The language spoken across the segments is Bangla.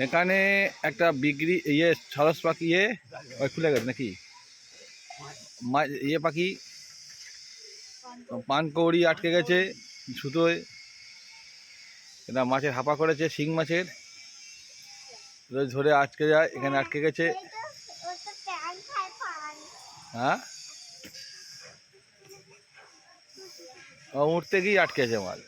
এখানে একটা বিক্রি সারস পাখি খুলে গেছে নাকি পাখি পানকৌড়ি আটকে গেছে সুতোয়। এটা মাছের হাপা করেছে, শিং মাছের ধরে আটকে যায়, এখানে আটকে গেছে। হ্যাঁ, উঠতে গিয়ে আটকেছে মাছ।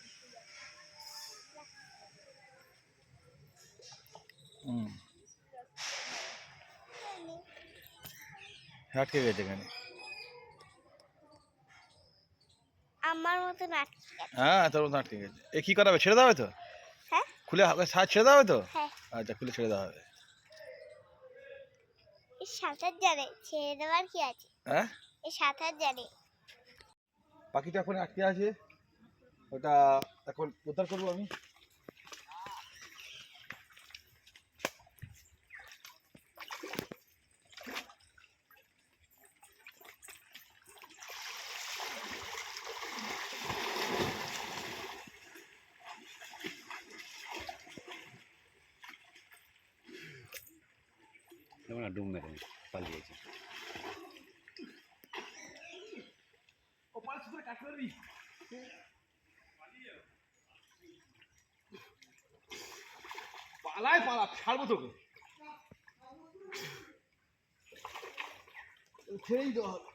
আটকে গেছে এখানে আমার মতো আটকে গেছে। হ্যাঁ, তোর মতো আটকে গেছে। এ কি করা হবে? ছেড়ে দেওয়া হবে তো? হ্যাঁ, খুলে ছেড়ে দেওয়া হবে তো? হ্যাঁ। আচ্ছা, খুলে ছেড়ে দেওয়া হবে। এই সাঁতার জানে, ছেড়ে দেওয়ার কি আছে? হ্যাঁ, এই সাঁতার জানে। পাখিটা এখন আটকে আছে, ওটা এখন উদ্ধার করবো আমি। ডুম মেরে পালিয়েছে। পালায় পালা, ছাড়বো তোকে, ছেড়েই দেওয়া হবে।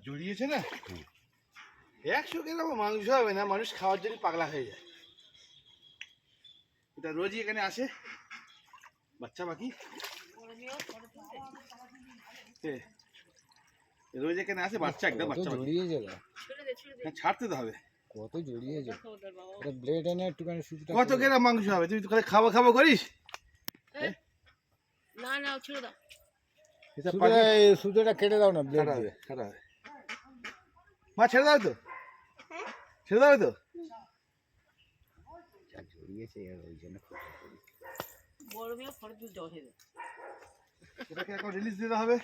জড়িয়েছে না, 100 গ্রাম মাংস হবে না, মানুষ খাওয়ার জন্য পাগলা হয়ে যায়। এটা রোজই এখানে আসে বাচ্চা পাখি, রোজ এখানে আসে বাচ্চা, একদম বাচ্চা জড়িয়েছে, ছাড়তে তো হবে। কত জড়িয়েছে, ব্লেড এনে একটুখানি সুতোটা। কত গ্রাম মাংস হবে? তুই খালি খাবো খাবো করিস। না না, ছেড়ে দাও। সুতোটা কেটে দাও না, ব্লেড দিয়ে। মা ছেড়ে দাও তো, ছেড়ে দাও তো। জড়িয়েছে ওই জন্য এটাকে এখন রিলিজ দিতে হবে।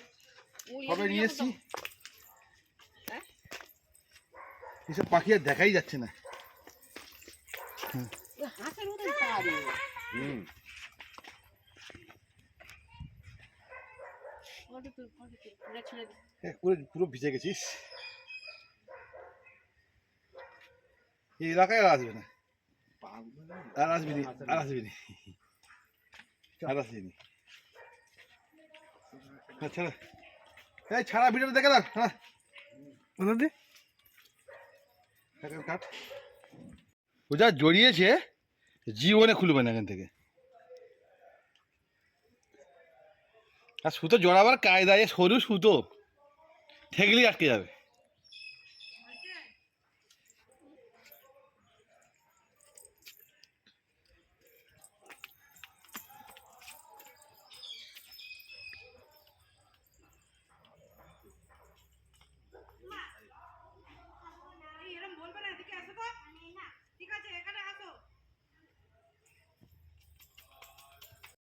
কবে নিয়ে এসছি, এসব পাখি আর দেখাই যাচ্ছে না। পুরো ভিজে গেছিস। এই এলাকায় আর আসবে না, আর আসবি নি, আর আসবি নি, আর আসবি নি। ছাড়া, এই ছাড়া ভিডিওটা দেখে দাও। হ্যাঁ, কাট। ও যা জড়িয়েছে জীবনে খুলবে না এখান থেকে। আর সুতো জড়াবার কায়দায় সরু সুতো ঠেকলেই আটকে যাবে।